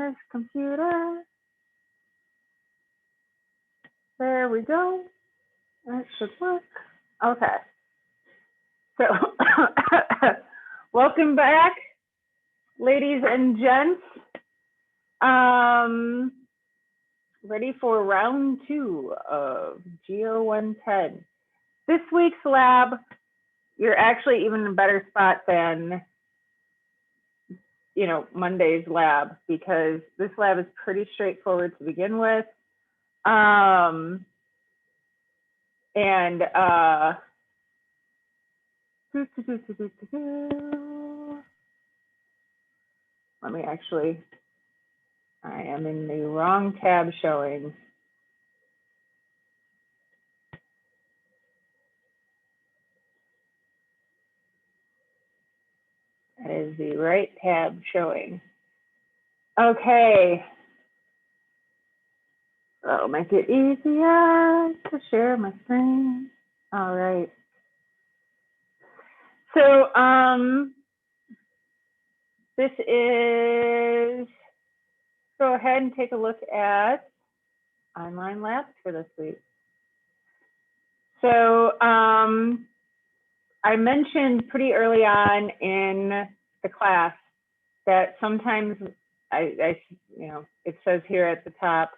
this computer. There we go. That should work. Okay. So, welcome back, ladies and gents. Ready for round 2 of GEO 110. This week's lab, you're actually even in a better spot than, Monday's lab, because this lab is pretty straightforward to begin with. Let me actually, I am in the wrong tab showing. That is the right tab showing. Okay. That'll make it easier to share my screen. All right. So, this is, go ahead and take a look at online labs for this week. So, I mentioned pretty early on in the class that sometimes it says here at the top,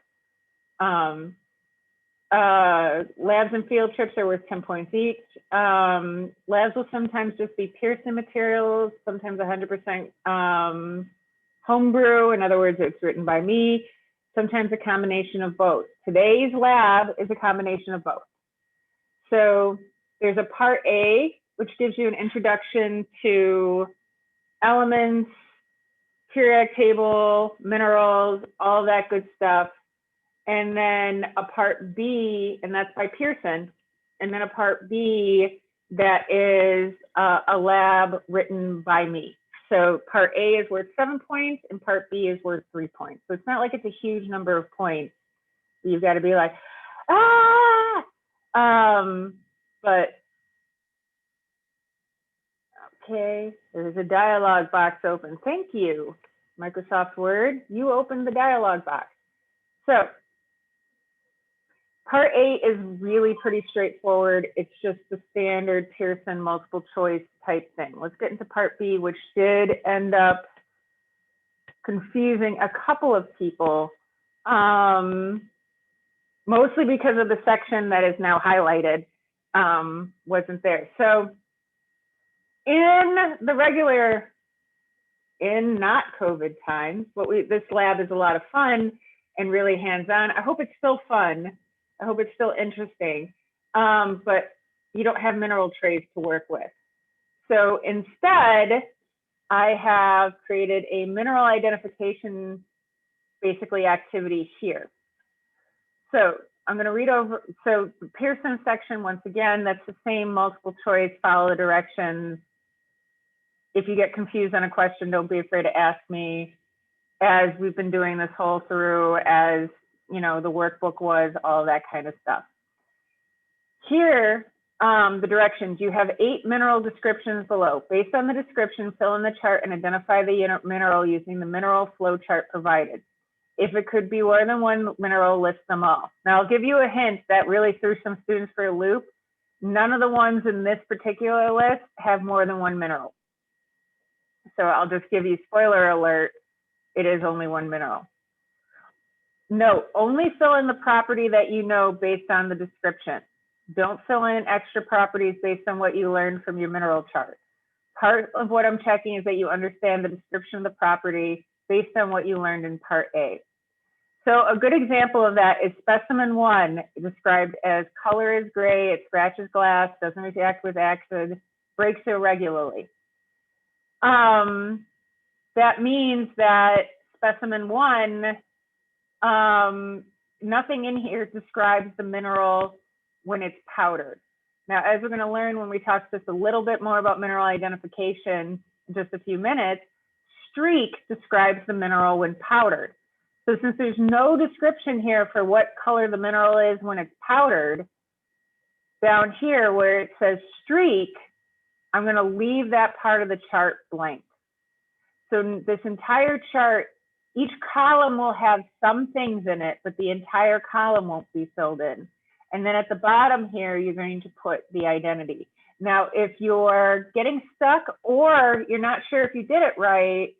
labs and field trips are worth 10 points each. Labs will sometimes just be Pearson materials, sometimes 100% homebrew. In other words, it's written by me, sometimes a combination of both. Today's lab is a combination of both. So there's a part A, which gives you an introduction to elements, periodic table, minerals, all that good stuff. And then a part B, and that's by Pearson. And then a part B that is a lab written by me. So part A is worth 7 points and part B is worth 3 points. So it's not like it's a huge number of points. You've got to be like, ah! But okay, there's a dialog box open. Thank you, Microsoft Word. You opened the dialog box. So part A is really pretty straightforward. It's just the standard Pearson multiple choice type thing. Let's get into part B, which did end up confusing a couple of people, mostly because of the section that is now highlighted wasn't there. So in the regular, in not COVID times, this lab is a lot of fun and really hands-on. I hope it's still fun. I hope it's still interesting, but you don't have mineral trays to work with. So instead, I have created a mineral identification, basically, activity here. So I'm going to read over, so the Pearson section, once again, that's the same multiple choice, follow the directions. If you get confused on a question, don't be afraid to ask me, as we've been doing this whole through, as the workbook was, all that kind of stuff. Here, the directions, you have 8 mineral descriptions below. Based on the description, fill in the chart and identify the mineral using the mineral flow chart provided. If it could be more than one mineral, list them all. Now, I'll give you a hint that really threw some students for a loop. None of the ones in this particular list have more than one mineral. So I'll just give you spoiler alert, it is only one mineral. Note, only fill in the property that you know based on the description. Don't fill in extra properties based on what you learned from your mineral chart. Part of what I'm checking is that you understand the description of the property based on what you learned in part A. So a good example of that is specimen 1, described as color is gray, it scratches glass, doesn't react with acid, breaks irregularly. That means that specimen 1, nothing in here describes the mineral when it's powdered. Now, as we're going to learn when we talk just a little bit more about mineral identification in just a few minutes, streak describes the mineral when powdered. So since there's no description here for what color the mineral is when it's powdered, down here where it says streak, I'm going to leave that part of the chart blank. So this entire chart each column will have some things in it, but the entire column won't be filled in. And then at the bottom here, you're going to put the identity. Now, if you're getting stuck or you're not sure if you did it right,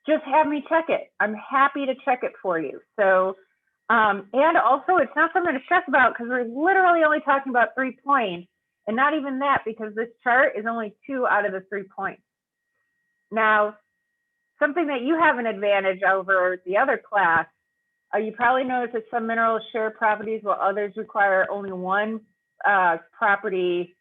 just have me check it. I'm happy to check it for you. So, and also it's not something to stress about because we're literally only talking about 3 points, and not even that because this chart is only 2 out of the 3 points. Now, something that you have an advantage over the other class, you probably noticed that some minerals share properties while others require only one property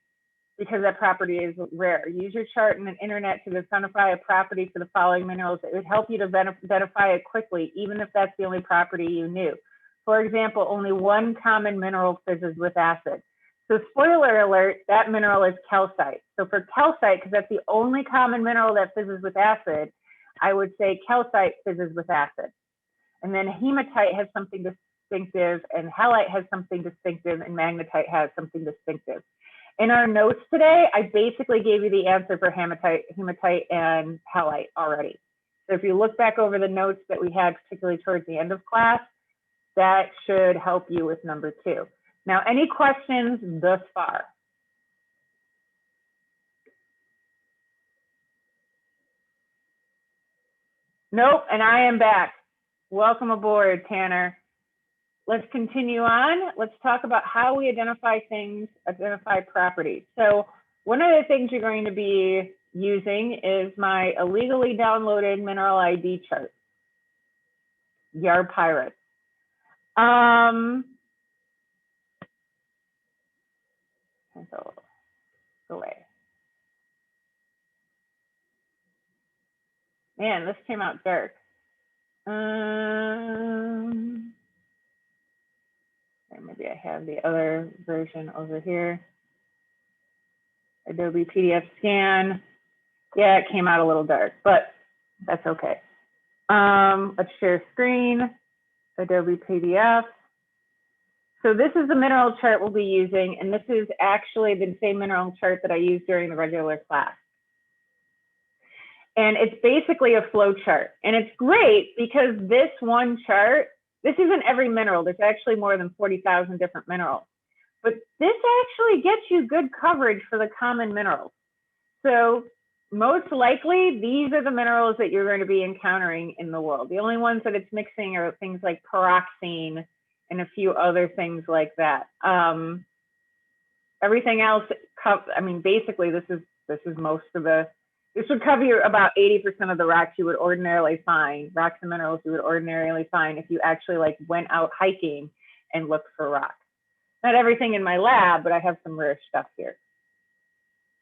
because that property is rare. Use your chart and the internet to identify a property for the following minerals. It would help you to identify it quickly, even if that's the only property you knew. For example, only one common mineral fizzes with acid. So spoiler alert, that mineral is calcite. So for calcite, because that's the only common mineral that fizzes with acid, I would say calcite fizzes with acid. And then hematite has something distinctive, and halite has something distinctive, and magnetite has something distinctive. In our notes today, I basically gave you the answer for hematite and halite already. So if you look back over the notes that we had, particularly towards the end of class, that should help you with number 2. Now, any questions thus far? Nope, and I am back. Welcome aboard, Tanner. Let's continue on. Let's talk about how we identify things, identify properties. So one of the things you're going to be using is my illegally downloaded mineral ID chart, Yard Pirates. Go away. Man, this came out dark. Maybe I have the other version over here. Adobe PDF scan. Yeah, it came out a little dark, but that's okay. Let's share screen, Adobe PDF. So this is the mineral chart we'll be using, and this is actually the same mineral chart that I used during the regular class. And it's basically a flow chart. And it's great because this one chart, this isn't every mineral. There's actually more than 40,000 different minerals. But this actually gets you good coverage for the common minerals. So most likely, these are the minerals that you're going to be encountering in the world. The only ones that it's mixing are things like pyroxene and a few other things like that. Everything else, I mean, basically, this is most of the. This would cover you about 80% of the rocks you would ordinarily find, rocks and minerals you would ordinarily find if you actually like went out hiking and looked for rocks. Not everything in my lab, but I have some rare stuff here.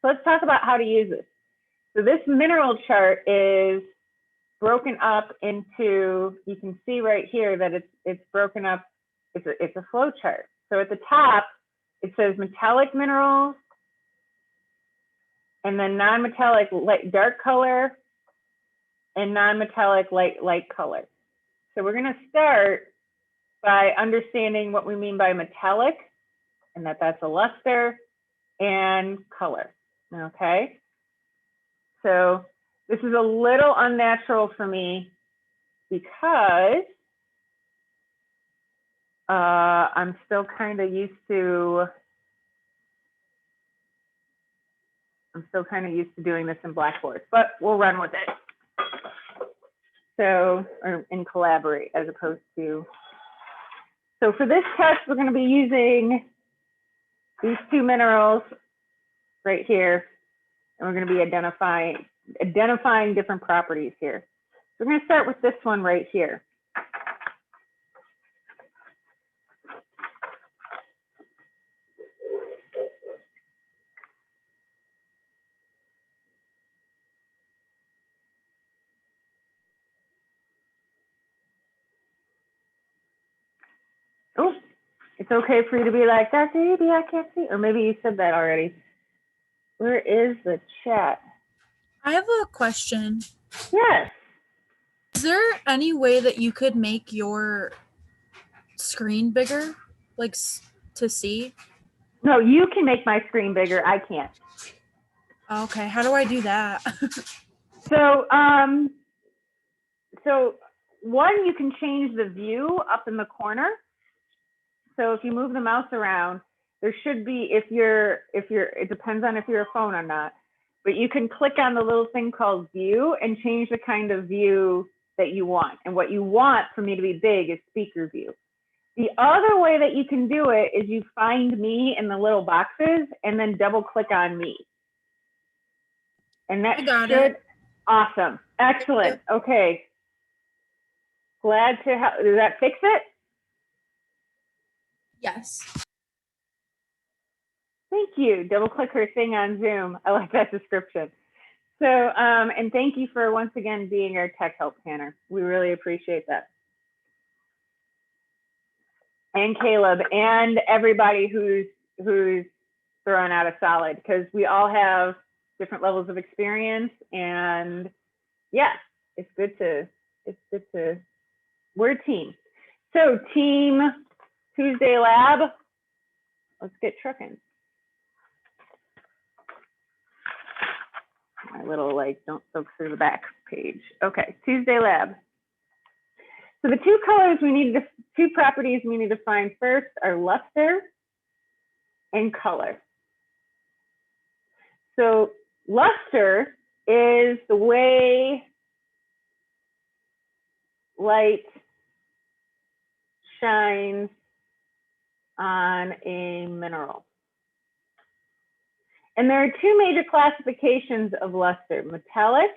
So let's talk about how to use this. So this mineral chart is broken up into, you can see right here that it's broken up, it's a flow chart. So at the top, it says metallic minerals, and then non-metallic light dark color, and non-metallic light color. So we're gonna start by understanding what we mean by metallic, and that's a luster, and color, okay? So this is a little unnatural for me because I'm still kind of used to doing this in Blackboard, but we'll run with it. So, or in Collaborate as opposed to. So for this test, we're going to be using these 2 minerals right here, and we're going to be identifying different properties here. So we're going to start with this one right here. Oh, it's okay for you to be like, Dr. Eby, I can't see. Or maybe you said that already. Where is the chat? I have a question. Yes. Is there any way that you could make your screen bigger, like to see? No, you can make my screen bigger. I can't. Okay, how do I do that? So one, you can change the view up in the corner. So if you move the mouse around, there should be, it depends on if you're a phone or not, but you can click on the little thing called view and change the kind of view that you want. And what you want for me to be big is speaker view. The other way that you can do it is you find me in the little boxes and then double click on me. And that should, awesome, excellent, okay. Glad to help, does that fix it? Yes. Thank you. Double click her thing on Zoom. I like that description. So, and thank you for once again being our tech help, Tanner. We really appreciate that. And Caleb and everybody who's throwing out a solid, because we all have different levels of experience, and yeah, it's good to, we're a team. So team Tuesday Lab, let's get trucking. My little, like, don't look through the back page. Okay, Tuesday Lab. So the two colors we need to, two properties we need to find first are luster and color. So luster is the way light shines on a mineral. And there are two major classifications of luster: metallic,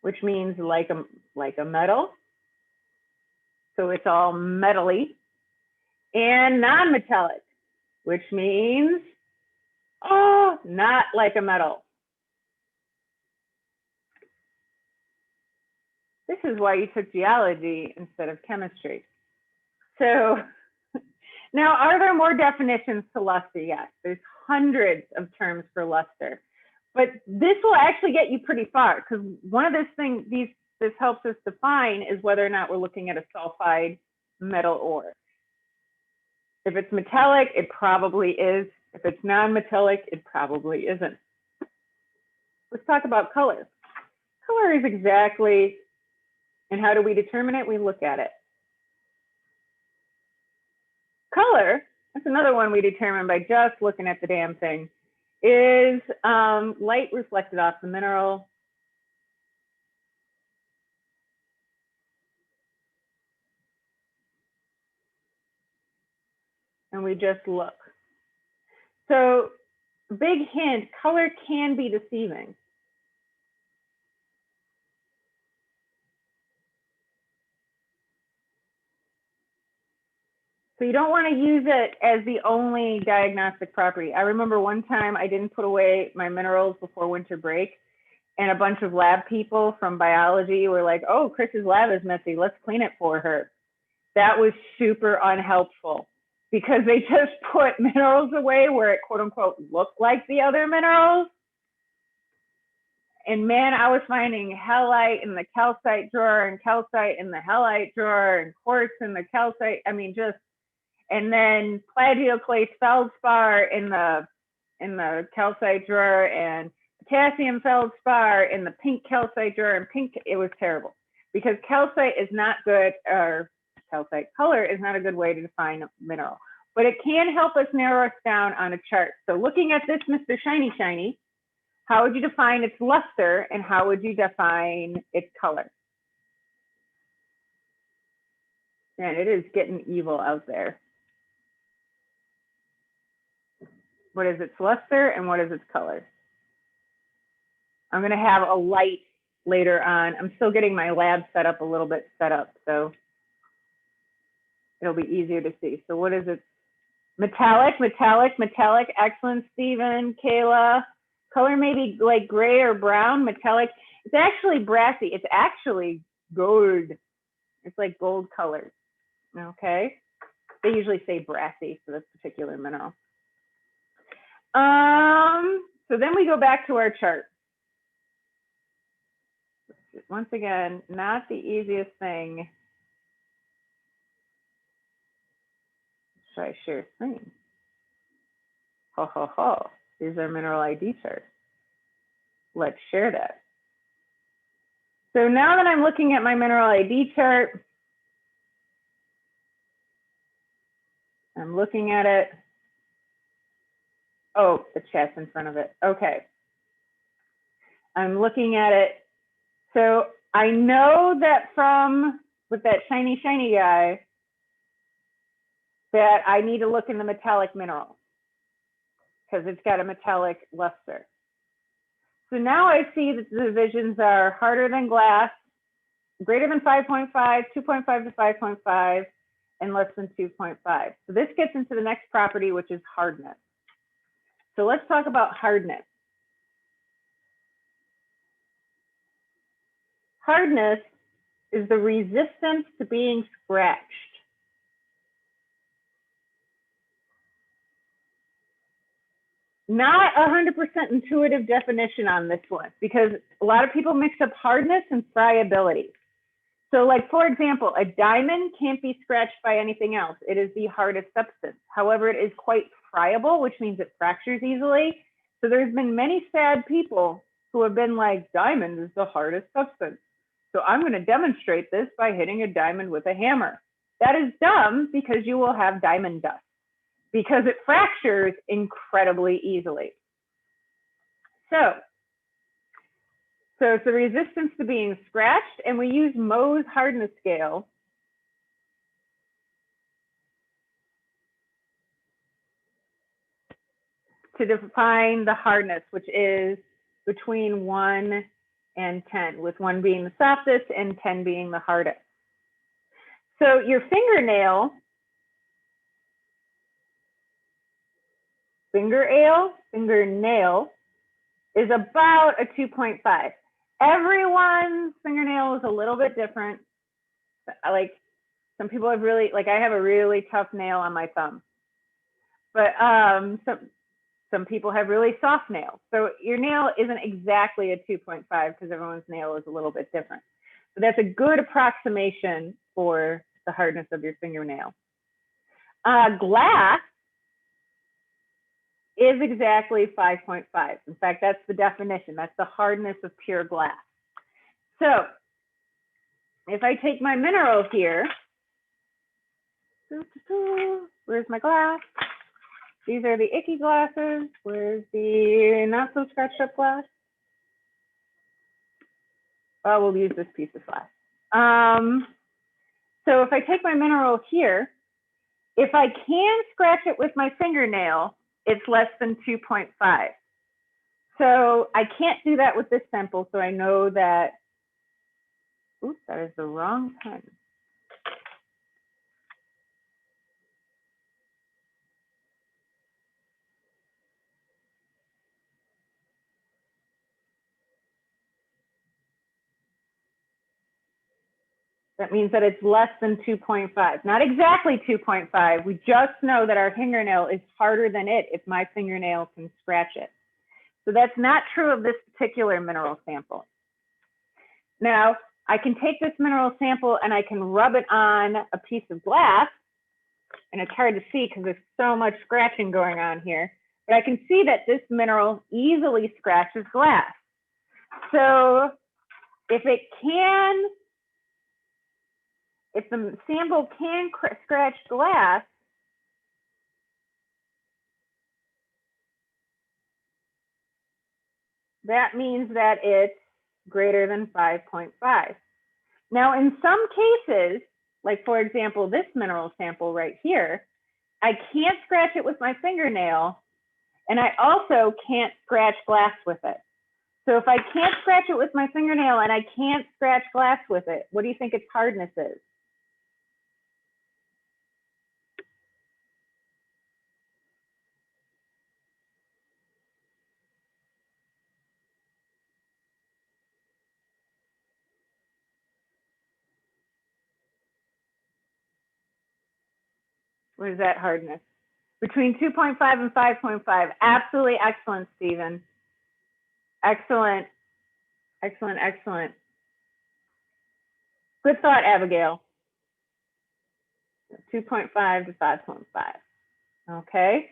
which means like a metal, so it's all metally, and non-metallic, which means, oh, not like a metal. This is why you took geology instead of chemistry. So now, are there more definitions to luster? Yes, there's hundreds of terms for luster, but this will actually get you pretty far, because one of this helps us define is whether or not we're looking at a sulfide metal ore. If it's metallic, it probably is. If it's non-metallic, it probably isn't. Let's talk about color. Color is exactly, and how do we determine it? We look at it. Color, that's another one we determine by just looking at the damn thing, is light reflected off the mineral. And we just look. So, big hint, color can be deceiving. So you don't want to use it as the only diagnostic property. I remember one time I didn't put away my minerals before winter break, and a bunch of lab people from biology were like, oh, Chris's lab is messy, let's clean it for her. That was super unhelpful, because they just put minerals away where it quote unquote looked like the other minerals. And man, I was finding halite in the calcite drawer and calcite in the halite drawer and quartz in the calcite. I mean, just, and then plagioclase feldspar in the calcite drawer and potassium feldspar in the pink calcite drawer, and pink, it was terrible, because calcite is not good, or calcite color is not a good way to define a mineral, but it can help us narrow us down on a chart. So looking at this Mr. Shiny Shiny, how would you define its luster, and how would you define its color? Man, it is getting evil out there. What is its luster and what is its color? I'm going to have a light later on. I'm still getting my lab set up a little bit set up, so it'll be easier to see. So what is it? Metallic, metallic, metallic. Excellent, Stephen, Kayla. Color maybe like gray or brown. Metallic. It's actually brassy. It's actually gold. It's like gold colored. Okay. They usually say brassy for this particular mineral. So then we go back to our chart. Once again, not the easiest thing. Should I share screen? Ho, ho, ho. Here's our mineral ID chart. Let's share that. So now that I'm looking at my mineral ID chart, I'm looking at it. Oh, the chat's in front of it. Okay. I'm looking at it. So I know that from with that shiny guy that I need to look in the metallic mineral because it's got a metallic luster. So now I see that the divisions are harder than glass, greater than 5.5, 2.5 to 5.5, and less than 2.5. So this gets into the next property, which is hardness. So let's talk about hardness. Hardness is the resistance to being scratched. Not 100% intuitive definition on this one because a lot of people mix up hardness and friability. So like, for example, a diamond can't be scratched by anything else. It is the hardest substance. However, it is quite friable, which means it fractures easily. So there's been many sad people who have been like, diamond is the hardest substance. So I'm going to demonstrate this by hitting a diamond with a hammer. That is dumb because you will have diamond dust because it fractures incredibly easily. So it's the resistance to being scratched, and we use Mohs hardness scale to define the hardness, which is between 1 and 10, with 1 being the softest and 10 being the hardest. So your fingernail is about a 2.5. Everyone's fingernail is a little bit different. Like some people have really, like I have a really tough nail on my thumb, but some people have really soft nails. So your nail isn't exactly a 2.5 because everyone's nail is a little bit different. But that's a good approximation for the hardness of your fingernail. Glass is exactly 5.5. In fact, that's the definition. That's the hardness of pure glass. So if I take my mineral here, where's my glass? These are the icky glasses. Where's the not so scratched up glass? Oh, we'll use this piece of glass. So if I take my mineral here, if I can scratch it with my fingernail, it's less than 2.5. So I can't do that with this sample, so I know that, oops, that is the wrong pen. That means that it's less than 2.5, not exactly 2.5. We just know that our fingernail is harder than it if my fingernail can scratch it. So that's not true of this particular mineral sample. Now, I can take this mineral sample and I can rub it on a piece of glass, and it's hard to see because there's so much scratching going on here, but I can see that this mineral easily scratches glass. So if it can, if the sample can scratch glass, that means that it's greater than 5.5. Now, in some cases, like for example, this mineral sample right here, I can't scratch it with my fingernail, and I also can't scratch glass with it. So if I can't scratch it with my fingernail and I can't scratch glass with it, what do you think its hardness is? What is that hardness? Between 2.5 and 5.5. Absolutely excellent, Stephen. Excellent, excellent, excellent. Good thought, Abigail. 2.5 to 5.5. Okay.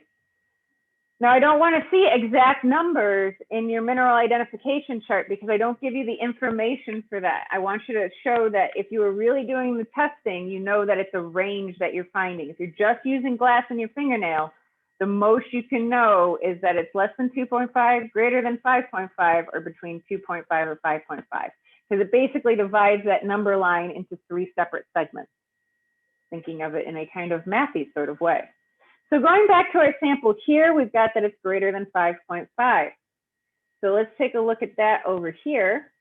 Now, I don't want to see exact numbers in your mineral identification chart because I don't give you the information for that. I want you to show that if you were really doing the testing, you know that it's a range that you're finding. If you're just using glass in your fingernail, the most you can know is that it's less than 2.5, greater than 5.5, or between 2.5 or 5.5, because it basically divides that number line into 3 separate segments, thinking of it in a kind of mathy sort of way. So going back to our sample here, we've got that it's greater than 5.5. So let's take a look at that over here.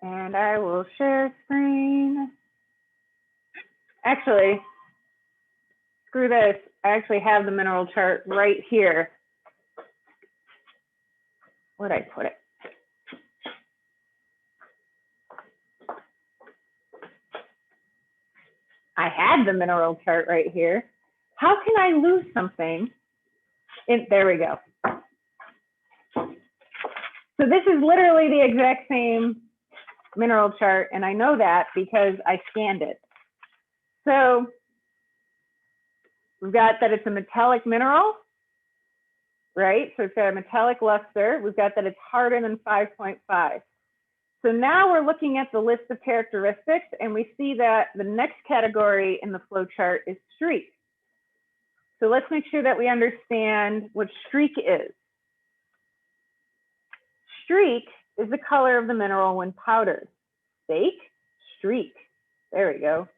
And I will share screen. Actually, screw this. I actually have the mineral chart right here. Where'd I put it? I had the mineral chart right here. How can I lose something? There we go. So this is literally the exact same mineral chart, and I know that because I scanned it. So we've got that it's a metallic mineral, right? So it's got a metallic luster. We've got that it's harder than 5.5. So now we're looking at the list of characteristics, and we see that the next category in the flow chart is streak. So let's make sure that we understand what streak is. Streak is the color of the mineral when powdered. Steak, streak. There we go.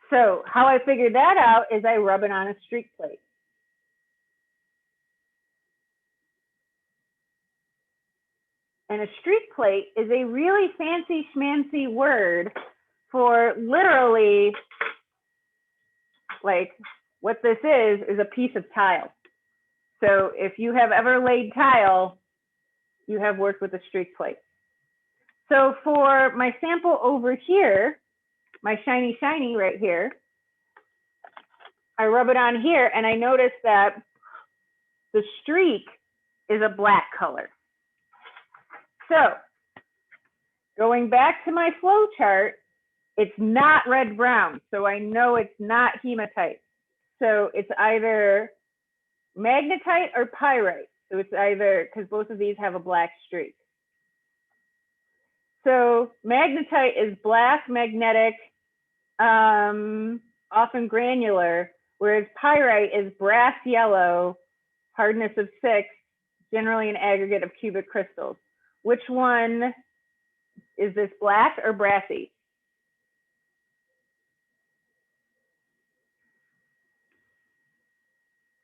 So how I figured that out is I rub it on a streak plate. And a streak plate is a really fancy schmancy word for literally, like, what this is a piece of tile. So if you have ever laid tile, you have worked with a streak plate. So for my sample over here, my shiny right here, I rub it on here and I notice that the streak is a black color. So going back to my flow chart, it's not red brown. So I know it's not hematite. So it's either magnetite or pyrite. So it's either, because both of these have a black streak. So magnetite is black, magnetic, often granular, whereas pyrite is brass yellow, hardness of 6, generally an aggregate of cubic crystals. Which one is this, black or brassy?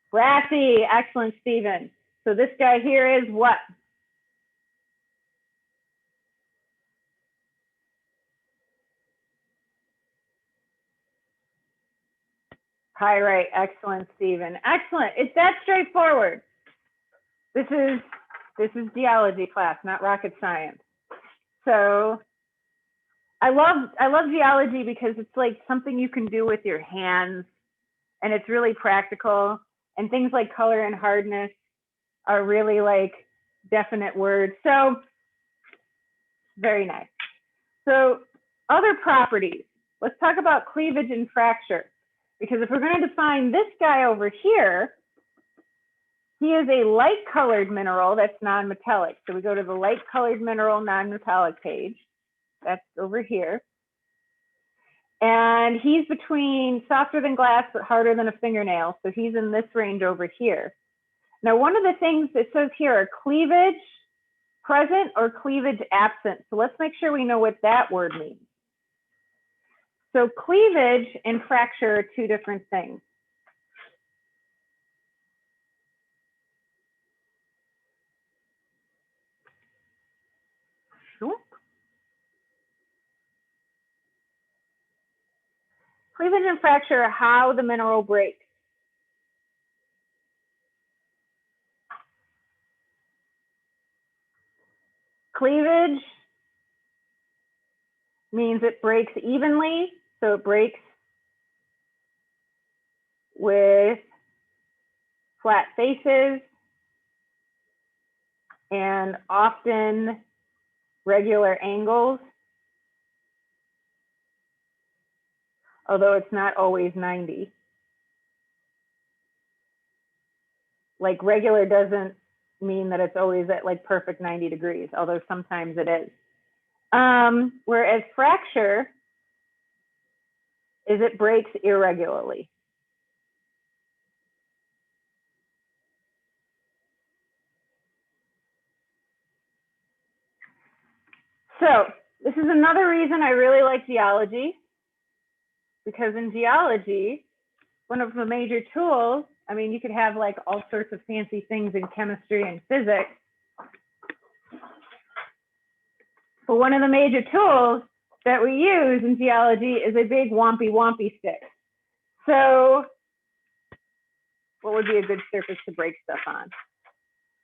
Brassy, excellent, Stephen. So this guy here is what? Pyrite, excellent, Stephen. Excellent, it's that straightforward. This is geology class, not rocket science. So I love geology because it's like something you can do with your hands, and it's really practical. And things like color and hardness are really like definite words. So very nice. So other properties. Let's talk about cleavage and fracture, because if we're going to define this guy over here, he is a light colored mineral that's non-metallic. So we go to the light colored mineral non-metallic page. That's over here. And he's between softer than glass, but harder than a fingernail. So he's in this range over here. Now, one of the things that says here are cleavage present or cleavage absent. So let's make sure we know what that word means. So cleavage and fracture are 2 different things. Cleavage and fracture are how the mineral breaks. Cleavage means it breaks evenly. So it breaks with flat faces and often regular angles, although it's not always 90. Like regular doesn't mean that it's always at like perfect 90 degrees, although sometimes it is. Whereas fracture is it breaks irregularly. So this is another reason I really like geology, because in geology, one of the major tools, I mean, you could have like all sorts of fancy things in chemistry and physics, but one of the major tools that we use in geology is a big wompy stick. So what would be a good surface to break stuff on?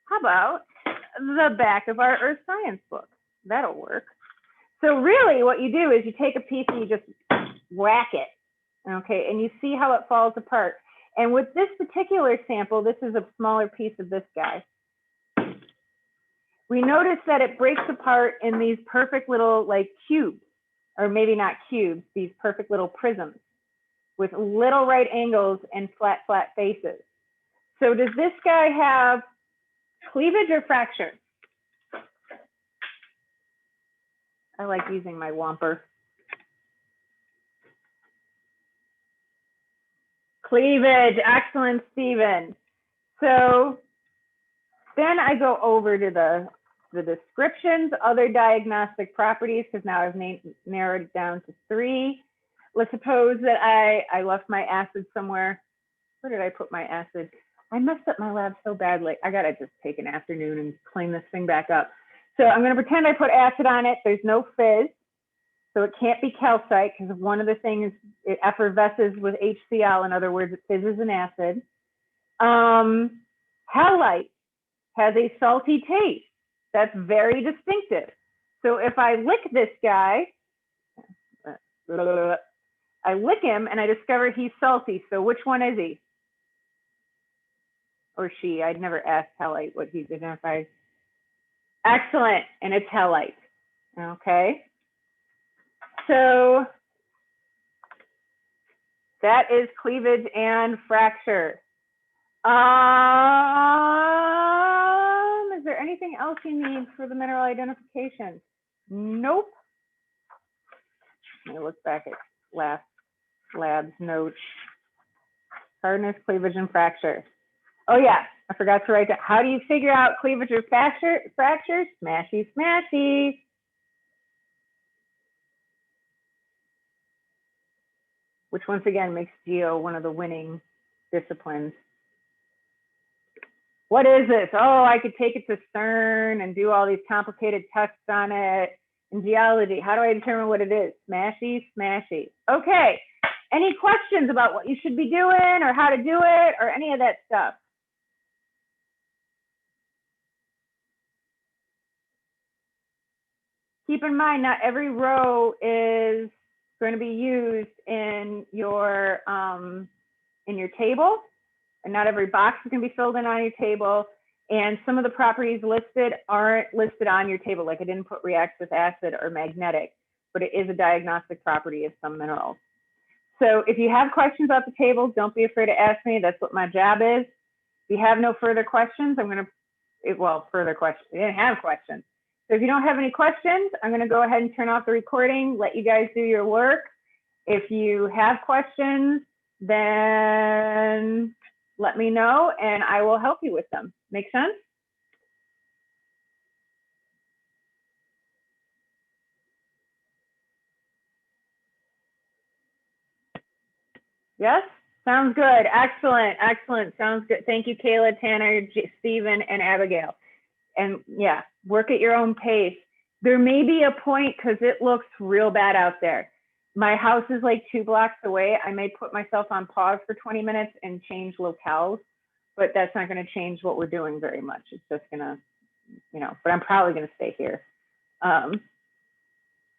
How about the back of our earth science book? That'll work. So really what you do is you take a piece and you just whack it, okay, and you see how it falls apart. And with this particular sample, this is a smaller piece of this guy. We notice that it breaks apart in these perfect little like cubes, or maybe not cubes, these perfect little prisms with little right angles and flat faces. So does this guy have cleavage or fracture? I like using my whomper. Cleavage, excellent, Stephen. So then I go over to the descriptions, other diagnostic properties, because now I've narrowed it down to 3. Let's suppose that I left my acid somewhere. Where did I put my acid? I messed up my lab so badly. I gotta just take an afternoon and clean this thing back up. So I'm gonna pretend I put acid on it. There's no fizz. So it can't be calcite, because one of the things, it effervesces with HCl. In other words, it fizzes in acid. Halite has a salty taste. That's very distinctive. So if I lick this guy, I lick him and I discover he's salty. So which one is he? Or she? I'd never asked halite what he's identified. Excellent, and it's halite. Okay. So that is cleavage and fracture. Is there anything else you need for the mineral identification? Nope. Let me look back at last lab's notes. Hardness, cleavage, and fracture. Oh yeah, I forgot to write down. How do you figure out cleavage or fracture? Smashy, smashy. Which once again makes GEO one of the winning disciplines. What is this? Oh, I could take it to CERN and do all these complicated tests on it. In geology, how do I determine what it is? Smashy, smashy. Okay, any questions about what you should be doing or how to do it or any of that stuff? Keep in mind, not every row is going to be used in your table, and not every box is going to be filled in on your table. And some of the properties listed aren't listed on your table, like I didn't put reacts with acid or magnetic, but it is a diagnostic property of some minerals. So if you have questions about the table, don't be afraid to ask me. That's what my job is. If you have no further questions, I'm going to, well, further questions, you didn't have questions. So if you don't have any questions, I'm going to go ahead and turn off the recording, let you guys do your work. If you have questions, then let me know and I will help you with them. Make sense? Yes? Sounds good. Excellent. Excellent. Sounds good. Thank you, Kayla, Tanner, Stephen, and Abigail. And yeah, work at your own pace. There may be a point, because it looks real bad out there. My house is like 2 blocks away. I may put myself on pause for 20 minutes and change locales, but that's not going to change what we're doing very much. It's just going to, but I'm probably going to stay here.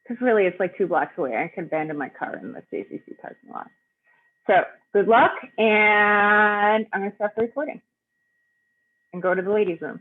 because really it's like 2 blocks away. I can abandon my car in the JCC parking lot. So good luck, and I'm going to stop the recording and go to the ladies' room.